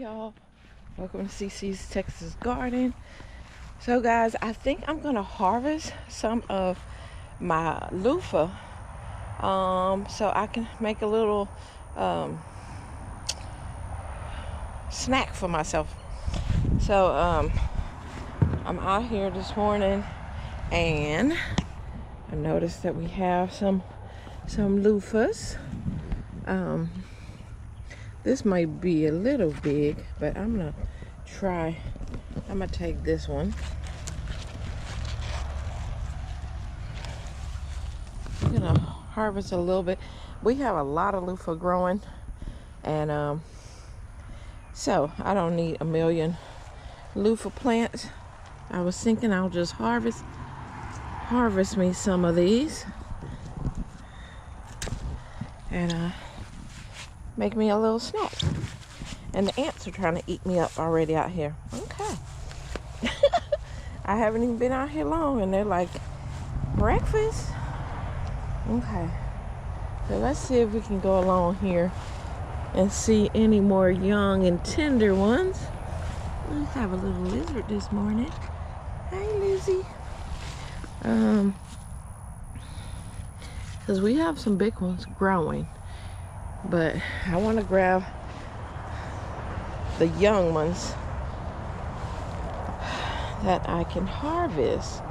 y'all, welcome to CC's Texas Garden. So guys, I think I'm gonna harvest some of my loofah so I can make a little snack for myself. So I'm out here this morning and I noticed that we have some loofahs. This might be a little big, but I'm gonna take this one. I'm gonna harvest a little bit. We have a lot of loofah growing, and so I don't need a million loofah plants. I was thinking I'll just harvest me some of these and make me a little snack. And the ants are trying to eat me up already out here. Okay. I haven't even been out here long and they're like, breakfast? Okay. So let's see if we can go along here and see any more young and tender ones. We have a little lizard this morning. Hi, Lizzie. Because we have some big ones growing. But I want to grab the young ones that I can harvest.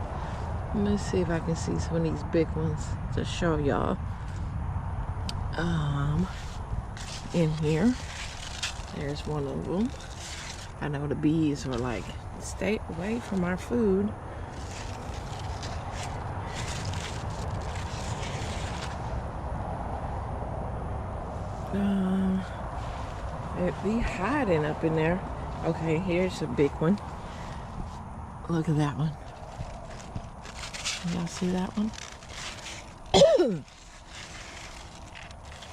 Let me see if I can see some of these big ones to show y'all. In here, there's one of them. I know the bees are like, stay away from our food. It'd be hiding up in there. Okay, here's a big one. Look at that one. Y'all see that one?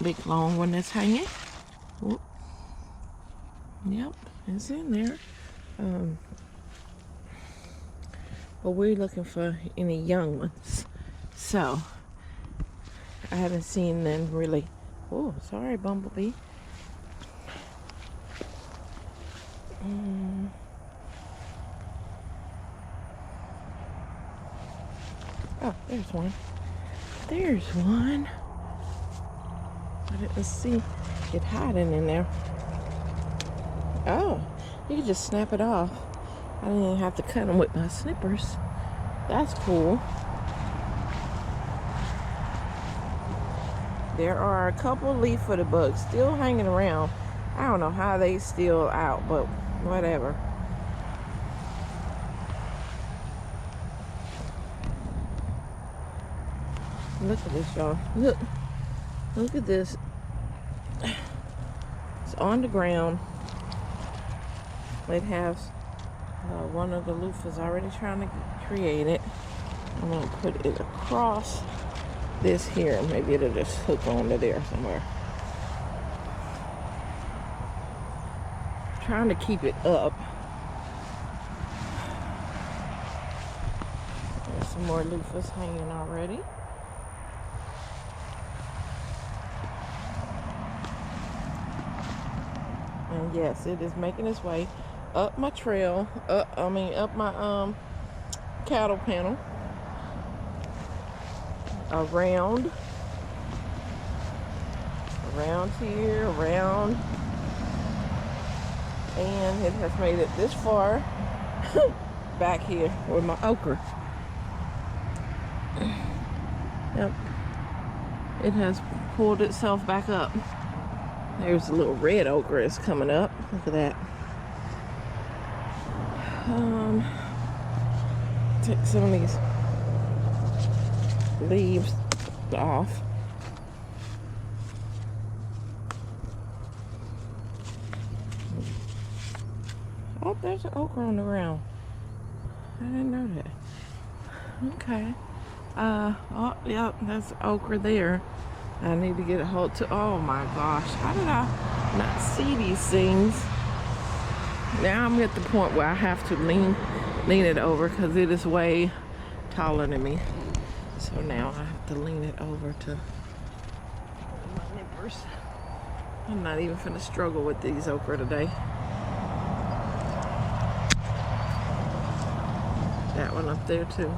Big long one that's hanging. Whoop. Yep, it's in there. But we're looking for any young ones. So I haven't seen them really. Oh, sorry, bumblebee. Oh, there's one. There's one. I didn't see it hiding in there. Oh, you can just snap it off. I didn't even have to cut them with my snippers. That's cool. There are a couple leaf footed bugs still hanging around. I don't know how they still out, but whatever. Look at this, y'all. Look at this. It's on the ground. It has one of the loofahs already trying to create it. I'm gonna put it across this here. Maybe it'll just hook onto there somewhere. Trying to keep it up. There's some more loofahs hanging already. And yes, it is making its way up my trail, up my cattle panel, around here, around, and it has made it this far back here with my okra. Yep, it has pulled itself back up. There's a little red okra is coming up. Look at that. Take some of these leaves off. Oh, there's an okra on the ground. I didn't know that. Okay. Oh, yep, that's okra there. I need to get a hold to. Oh my gosh, how did I not see these things? Now I'm at the point where I have to lean it over because it is way taller than me. So now I have to lean it over to my nippers. I'm not even finna struggle with these okra today. one up there too.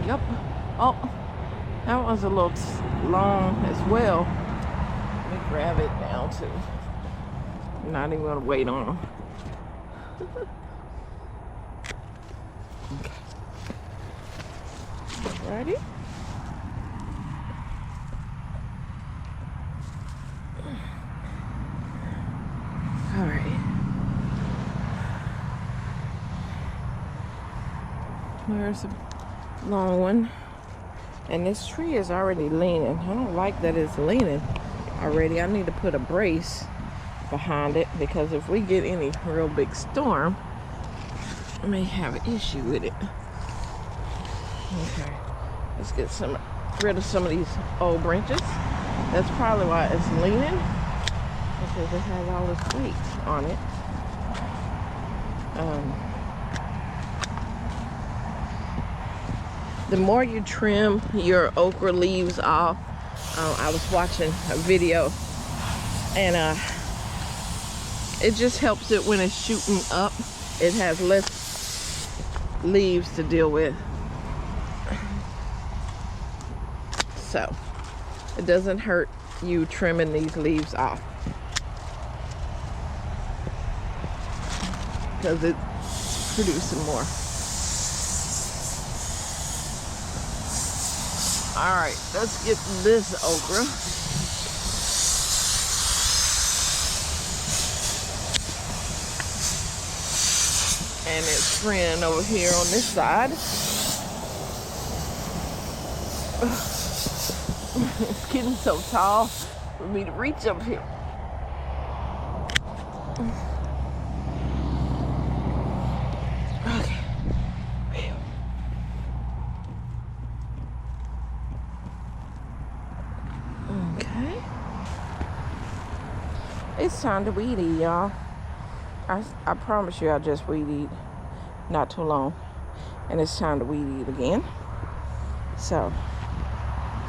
Yep. Oh, that one's a little long as well. Let me grab it down too. I'm not even gonna wait on them. Okay. Ready? All right. There's a long one. And this tree is already leaning. I don't like that it's leaning already. I need to put a brace behind it because if we get any real big storm, I may have an issue with it. Okay, let's get rid of some of these old branches. That's probably why it's leaning, because it has all this weight on it. The more you trim your okra leaves off, I was watching a video, and it just helps it when it's shooting up. It has less leaves to deal with. So it doesn't hurt you trimming these leaves off, because it's producing more. All right, let's get this okra. And its friend over here on this side. It's getting so tall for me to reach up here. Okay. Okay. It's time to weed eat, y'all. I promise you I'll just weed eat not too long. And it's time to weed eat again. So,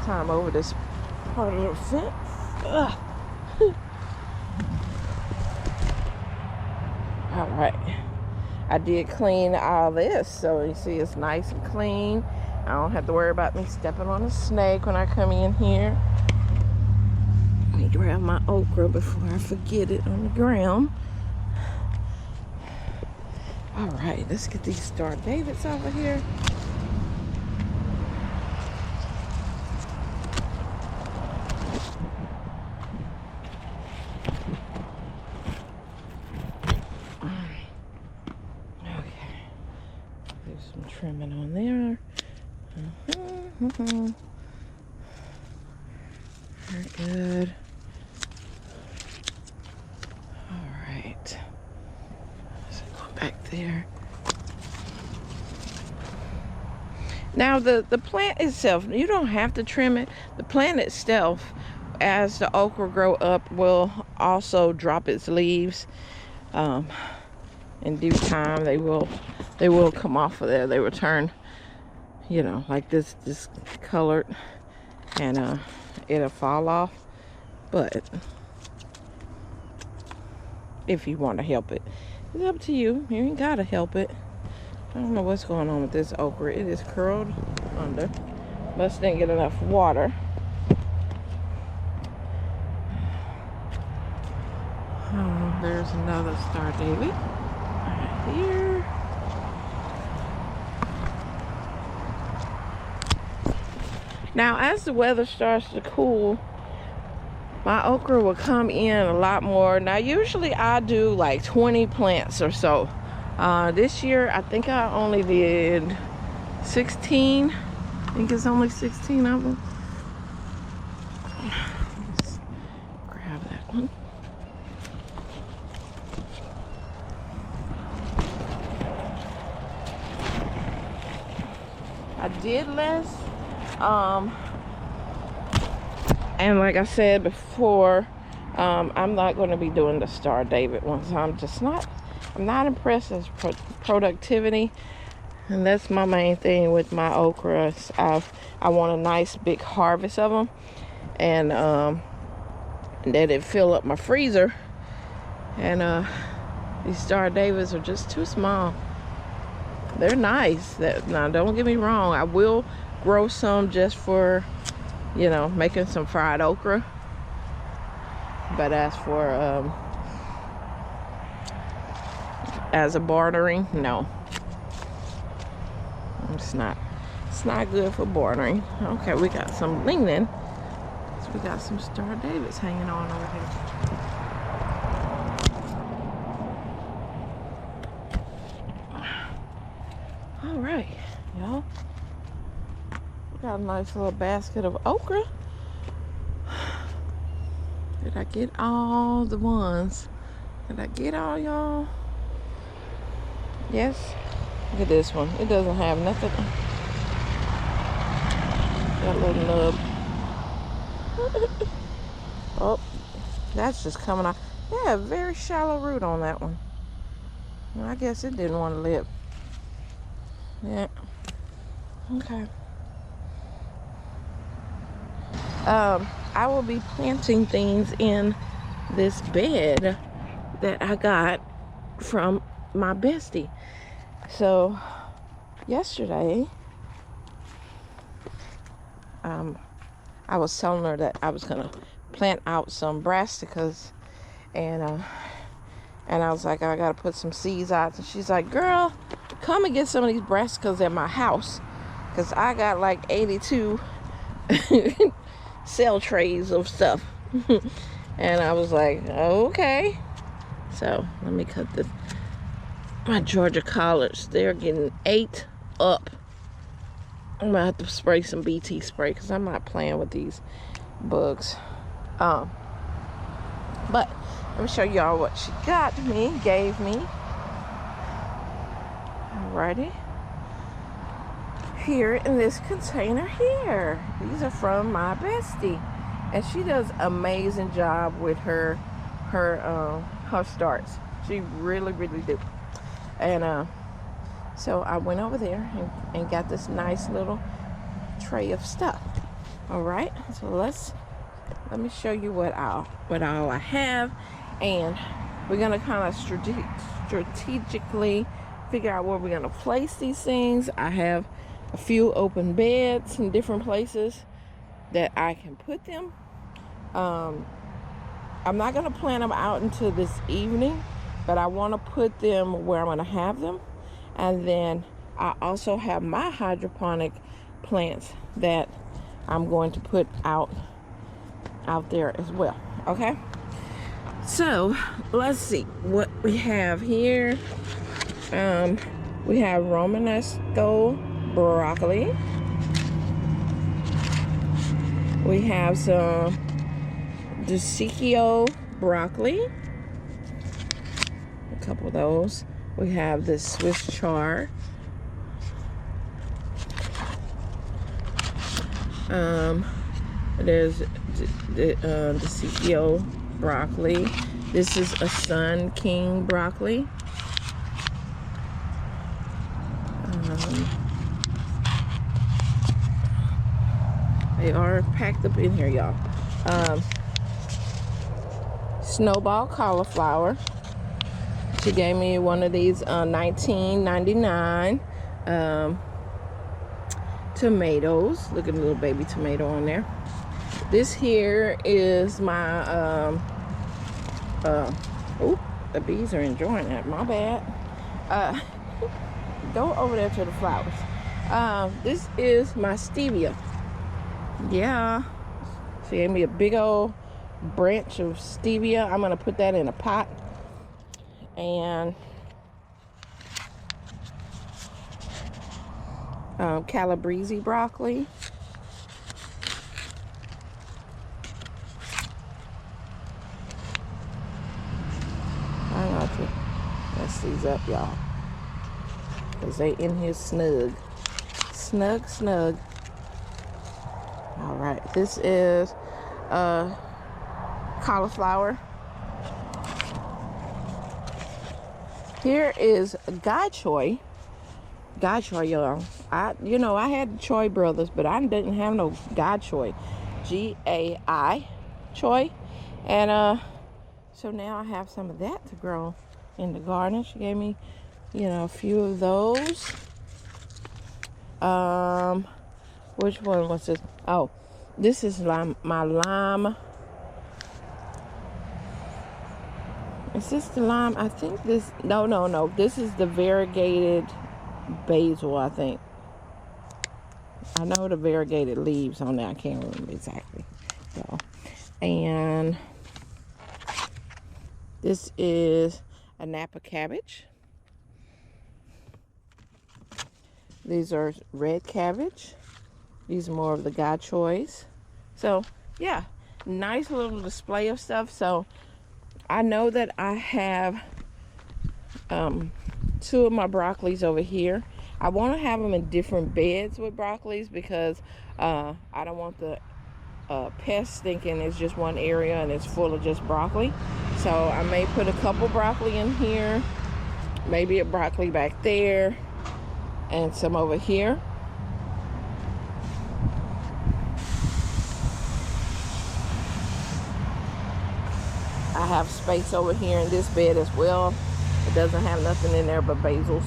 climb over this part of the fence. Ugh. All right. I did clean all this, so you see it's nice and clean. I don't have to worry about me stepping on a snake when I come in here. Let me grab my okra before I forget it on the ground. All right, let's get these Star Davids over here. Okay, there's some trimming on there. Very good. All right. So go back there. Now the plant itself, you don't have to trim it. The plant itself, as the okra grow up, will also drop its leaves. In due time, they will come off of there. They will turn, you know, like this colored, and it'll fall off. But if you want to help it, it's up to you. You ain't gotta help it. I don't know what's going on with this okra. It is curled under. Must didn't get enough water. Oh, there's another Star David right here. Now, as the weather starts to cool, my okra will come in a lot more. Now, usually I do like 20 plants or so. This year, I think I only did 16. I think it's only 16 of them. Let's grab that one. I did less. And like I said before, I'm not going to be doing the Star David ones. I'm not impressed as productivity, and that's my main thing with my okras. I want a nice big harvest of them, and that it fill up my freezer And these Star Davis are just too small. They're nice. Now, don't get me wrong. I will grow some just for, you know, making some fried okra. But as for as a bartering, no. It's not good for bartering. Okay, we got some lignin. So we got some Star Davis hanging on over here. All right, y'all. We got a nice little basket of okra. Did I get all the ones? Did I get all y'all? Yes. Look at this one. It doesn't have nothing. That little nub. Oh, that's just coming out. Yeah, very shallow root on that one. Well, I guess it didn't want to live. Yeah. Okay. I will be planting things in this bed that I got from my bestie. So yesterday, I was telling her that I was gonna plant out some brassicas, and I was like, I gotta put some seeds out. And she's like, girl, come and get some of these brassicas at my house, because I got like 82 cell trays of stuff. And I was like, okay. So let me cut this. My Georgia collards, they're getting ate up. I'm gonna have to spray some BT spray because I'm not playing with these bugs. But let me show y'all what she gave me. Alrighty. Here in this container here. These are from my bestie. And she does an amazing job with her starts. She really, really do. And so I went over there and got this nice little tray of stuff. All right, so let me show you what all I have, and we're gonna kind of strategically figure out where we're gonna place these things. I have a few open beds in different places that I can put them. I'm not gonna plant them out until this evening, but I want to put them where I'm going to have them. And then I also have my hydroponic plants that I'm going to put out there as well. Okay, so let's see what we have here. We have Romanesco broccoli. We have some Dusicchio broccoli. A couple of those. We have this Swiss chard. There's the Dusicchio broccoli. This is a Sun King broccoli. They are packed up in here, y'all. Snowball cauliflower. She gave me one of these $19.99. Tomatoes. Look at the little baby tomato on there. This here is my oh, the bees are enjoying that. My bad. Go over there to the flowers. This is my stevia. Yeah, she gave me a big old branch of stevia. I'm gonna put that in a pot. And Calabrese broccoli. I'm going to mess these up, y'all, because they in here snug. Snug. All right, this is cauliflower. Here is Gai Choy. Gai Choy, y'all. I had Choy brothers, but I didn't have no Gai Choy. Gai Choy. And So now I have some of that to grow in the garden. She gave me, you know, a few of those. Which one was this? Oh, this is my lime. Is this the lime? I think this, no. This is the variegated basil, I think. I know the variegated leaves on there. I can't remember exactly. So, and this is a Napa cabbage. These are red cabbage. These are more of the God choice. So, yeah, nice little display of stuff. So, I know that I have 2 of my broccolis over here. I want to have them in different beds with broccolis because I don't want the pests thinking it's just one area and it's full of just broccoli. So I may put a couple broccoli in here, maybe a broccoli back there, and some over here. I have space over here in this bed as well. It doesn't have nothing in there but basils.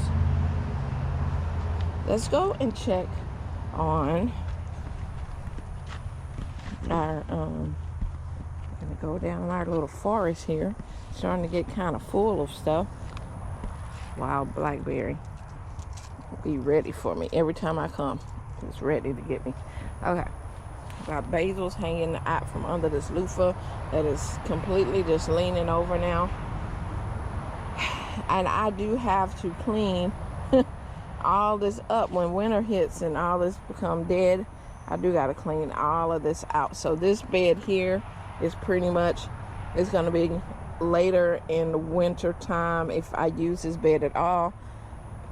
Let's go and check on our gonna go down our little forest here. It's starting to get kind of full of stuff. Wild blackberry. Be ready for me every time I come. It's ready to get me. Okay. Got basils hanging out from under this loofah that is completely just leaning over now. And I do have to clean all this up when winter hits and all this become dead. I do got to clean all of this out. So this bed here is pretty much, it's going to be later in the winter time if I use this bed at all,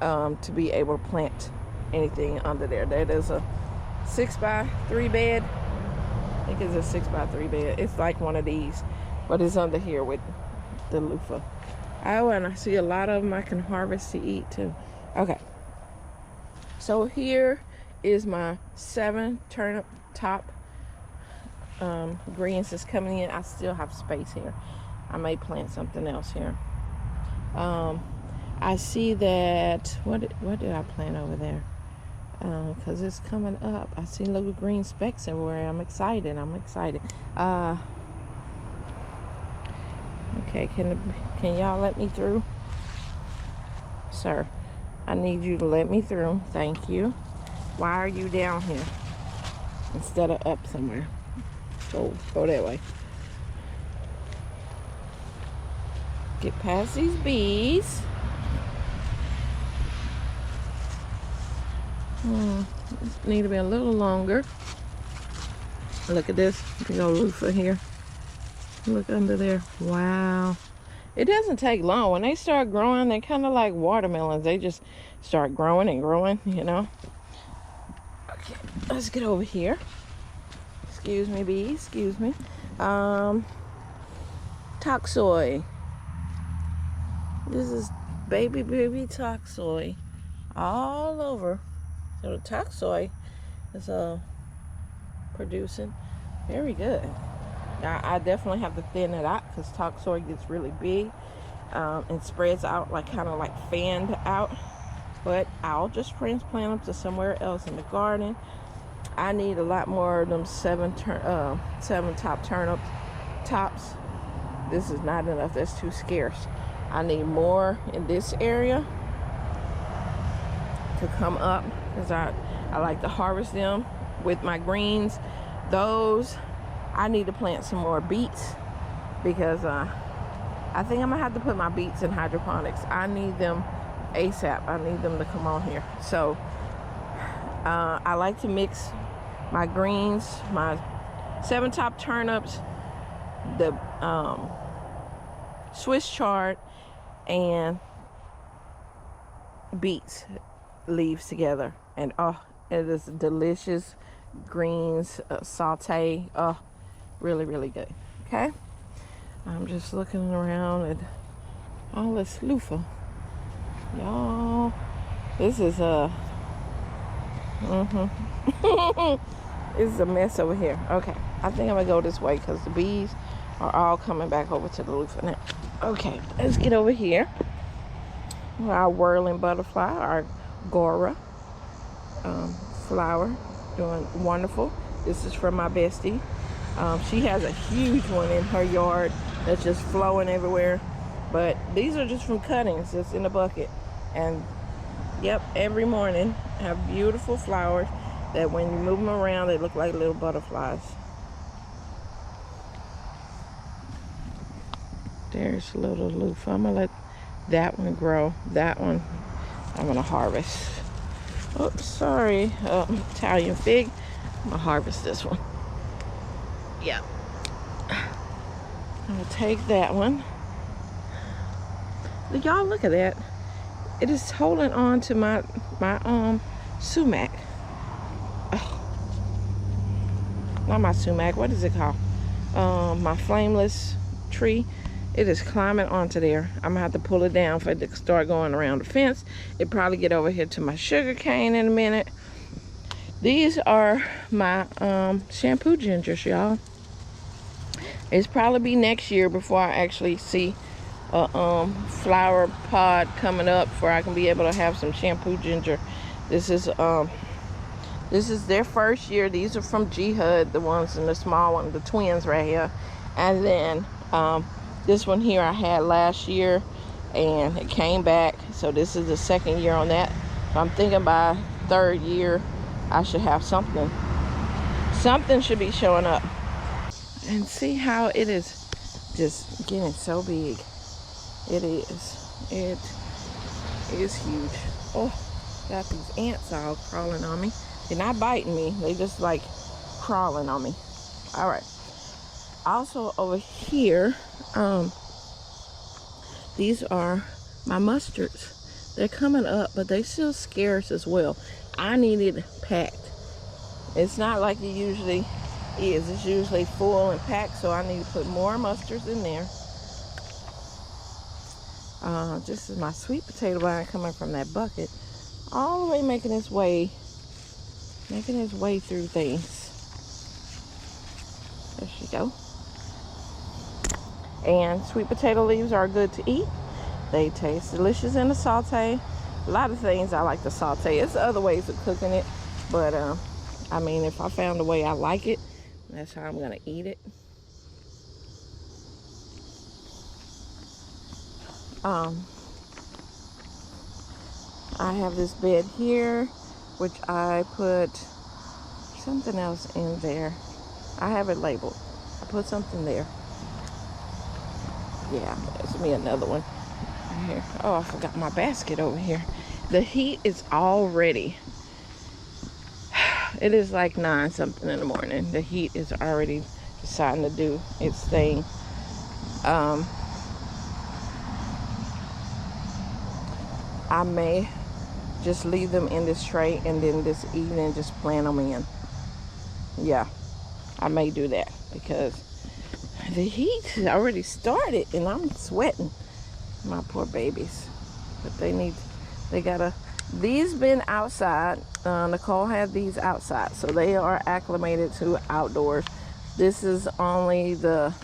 to be able to plant anything under there. That is a 6x3 bed. I think it's a 6x3 bed. It's like one of these, but it's under here with the loofah. Oh, and I see a lot of them I can harvest to eat too. Okay. So here is my 7 turnip top greens that's coming in. I still have space here. I may plant something else here. I see that, what did I plant over there? Because it's coming up. I see little green specks everywhere. I'm excited. Okay, can y'all let me through? Sir, I need you to let me through. Thank you. Why are you down here instead of up somewhere? Go that way. Get past these bees. Need to be a little longer. Look at this. Big old loofah here. Look under there. Wow. It doesn't take long. When they start growing, they're kind of like watermelons. They just start growing and growing, you know. Okay, let's get over here. Excuse me, bees. Excuse me. Toxoy. This is baby toxoy all over. So the toxoy is producing very good. Now I definitely have to thin it out because toxoy gets really big and spreads out like kind of like fanned out. But I'll just transplant them to somewhere else in the garden. I need a lot more of them 7 top turnip tops. This is not enough. That's too scarce. I need more in this area to come up because I like to harvest them with my greens. Those, I need to plant some more beets because I think I'm gonna have to put my beets in hydroponics. I need them ASAP. I need them to come on here. So I like to mix my greens, my 7 top turnips, the Swiss chard, and beets leaves together, and it is delicious. Greens saute, really good. Okay, I'm just looking around at all this loofah, y'all. This is this is a mess over here. Okay, I think I'm gonna go this way because the bees are all coming back over to the Luffa now. Okay, let's get over here. Our whirling butterfly, our Gora flower, doing wonderful. This is from my bestie. She has a huge one in her yard that's just flowing everywhere. But these are just from cuttings, just in a bucket. And yep, every morning have beautiful flowers that when you move them around, they look like little butterflies. There's little Luffa. I'm gonna let that one grow. That one I'm gonna harvest. Oops, sorry, Italian fig. I'm gonna harvest this one. Yeah. I'm gonna take that one. Y'all look at that. It is holding on to my sumac. Oh. Not my sumac, what is it called? My flameless tree. It is climbing onto there. I'm gonna have to pull it down for it to start going around the fence. It probably get over here to my sugar cane in a minute. These are my shampoo gingers, y'all. It's probably be next year before I actually see a flower pod coming up where I can be able to have some shampoo ginger. This is their first year. These are from G-Hud, the ones in the small one, the twins right here. And then this one here I had last year and it came back, so this is the second year on that. So I'm thinking by third year I should have something should be showing up. And see how it is just getting so big. It is huge. Oh, got these ants all crawling on me. They're not biting me, they just like crawling on me. All right, also over here, these are my mustards. They're coming up, but they still scarce as well. I need it packed. It's not like it usually is. It's usually full and packed, so I need to put more mustards in there. This is my sweet potato vine coming from that bucket, all the way making its way through things. There she go. And sweet potato leaves are good to eat. They taste delicious in a saute. A lot of things I like to saute. It's other ways of cooking it, but I mean, if I found a way I like it, that's how I'm gonna eat it. I have this bed here, which I put something else in there. I have it labeled. I put something there. Yeah, there's me another one right here. Oh, I forgot my basket over here. The heat is already, it is like 9 something in the morning. The heat is already deciding to do its thing. I may just leave them in this tray and then this evening just plant them in. Yeah, I may do that because the heat has already started and I'm sweating. My poor babies. But these been outside. Nicole had these outside, so they are acclimated to outdoors. This is only the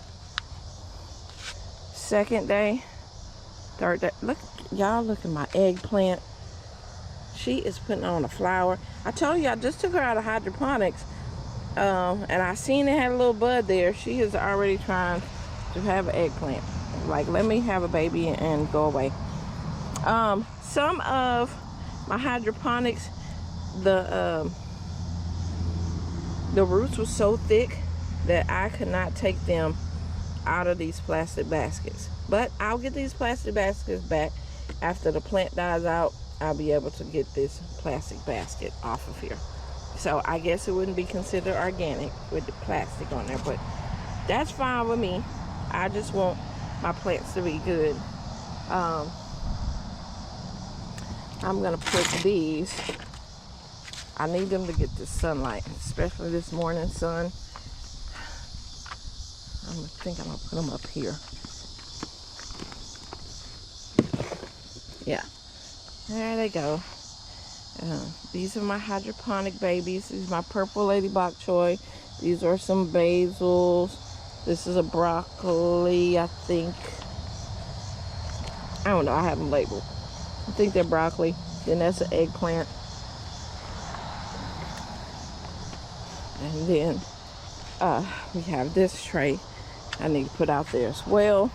second day, third day. Look, y'all, look at my eggplant. She is putting on a flower. I told you I just took her out of hydroponics, and I seen it had a little bud there. She is already trying to have an eggplant. Like, let me have a baby and go away. Some of my hydroponics, the roots were so thick that I could not take them out of these plastic baskets. But I'll get these plastic baskets back after the plant dies out. I'll be able to get this plastic basket off of here. So I guess it wouldn't be considered organic with the plastic on there, but that's fine with me. I just want my plants to be good. I'm gonna put these, I need them to get the sunlight, especially this morning sun. I think I'm gonna put them up here. Yeah, there they go. These are my hydroponic babies. These are my purple lady bok choy. These are some basils. This is a broccoli, I think. I don't know, I have them labeled. I think they're broccoli. Then that's an eggplant. And then we have this tray I need to put out there as well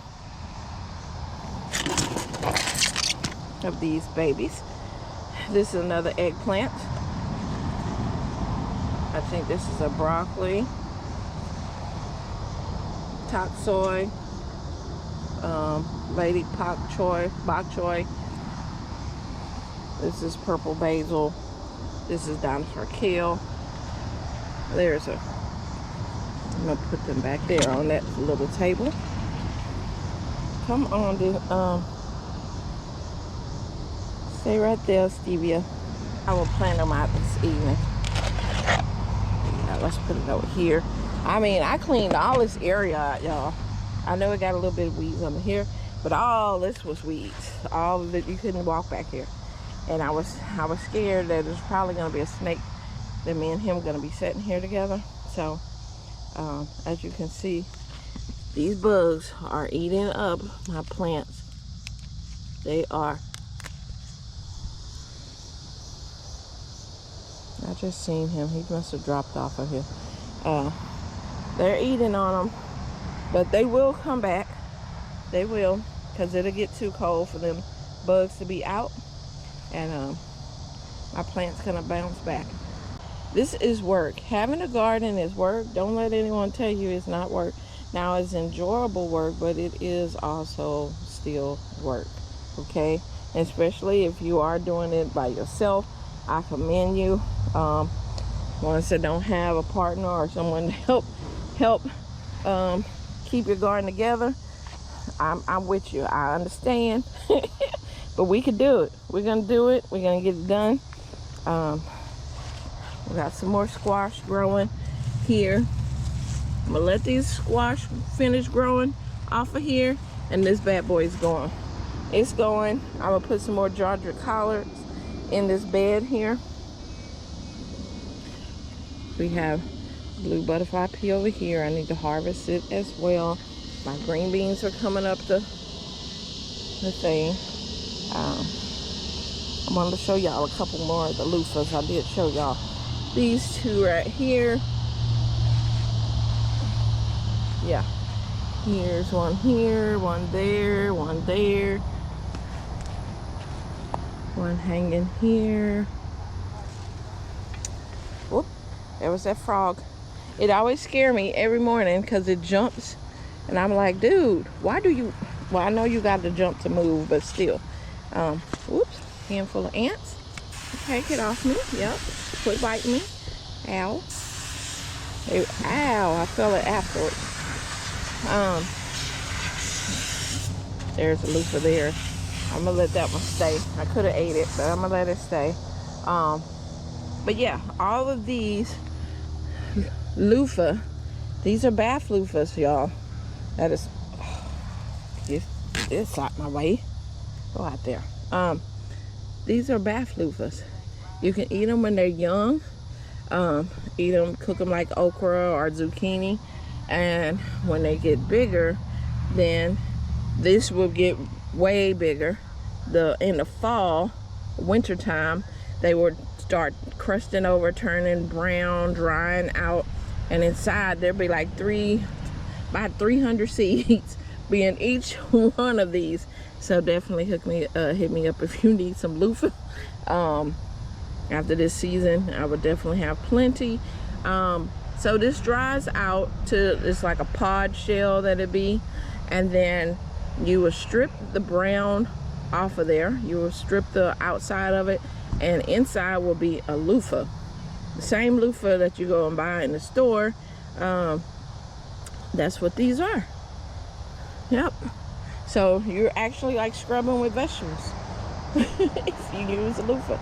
of these babies. This is another eggplant. I think this is a broccoli, bok choy, lady bok choy. This is purple basil. This is dinosaur kale. There's a, I'm gonna put them back there on that little table. Come on, dude. Stay right there, Stevia. I will plant them out this evening. Now let's put it over here. I mean, I cleaned all this area out, y'all. I know it got a little bit of weeds under here, but all this was weeds. All of it, you couldn't walk back here. And I was scared that there's probably gonna be a snake that me and him gonna be sitting here together. So, as you can see, these bugs are eating up my plants. They are. I just seen him. He must have dropped off of here. They're eating on them, but they will come back. They will, because it'll get too cold for them bugs to be out, and my plant's gonna bounce back. This is work. Having a garden is work. Don't let anyone tell you it's not work. Now, it's enjoyable work, but it is also still work, okay? Especially if you are doing it by yourself. I commend you. Ones that don't have a partner or someone to help keep your garden together, I'm with you. I understand. But we can do it. We're gonna do it. We're gonna get it done. We got some more squash growing here. I'm gonna let these squash finish growing off of here, and this bad boy is going. It's going. I'm gonna put some more Georgia collards in this bed here. We have blue butterfly pea over here. I need to harvest it as well. My green beans are coming up the thing. I'm going to show y'all a couple more of the loofahs. I did show y'all these two right here. Yeah. Here's one here, one there, one there. One hanging here. Whoop. There was that frog. It always scares me every morning because it jumps. And I'm like, dude, why do you... Well, I know you got to jump to move, but still. Whoops. Handful of ants. Okay, get off me. Yep. Quit biting me. Ow. Ow. I felt it afterwards. There's a loofah there. I'm gonna let that one stay. I could have ate it, but I'm gonna let it stay. But yeah, all of these loofah, these are bath loofahs, y'all. That is, it's out my way. Go out there. These are bath loofahs. You can eat them when they're young. Eat them, cook them like okra or zucchini. And when they get bigger, then this will get way bigger. In the fall, winter time, they will start crusting over, turning brown, drying out, and inside there'll be like about 300 seeds being each one of these. So definitely hit me up if you need some loofah. After this season, I would definitely have plenty. So this dries out to, it's like a pod shell that it be, and then you will strip the brown off of there. You will strip the outside of it, and inside will be a loofah. The same loofah that you go and buy in the store. That's what these are. Yep. So you're actually like scrubbing with vegetables if you use a loofah.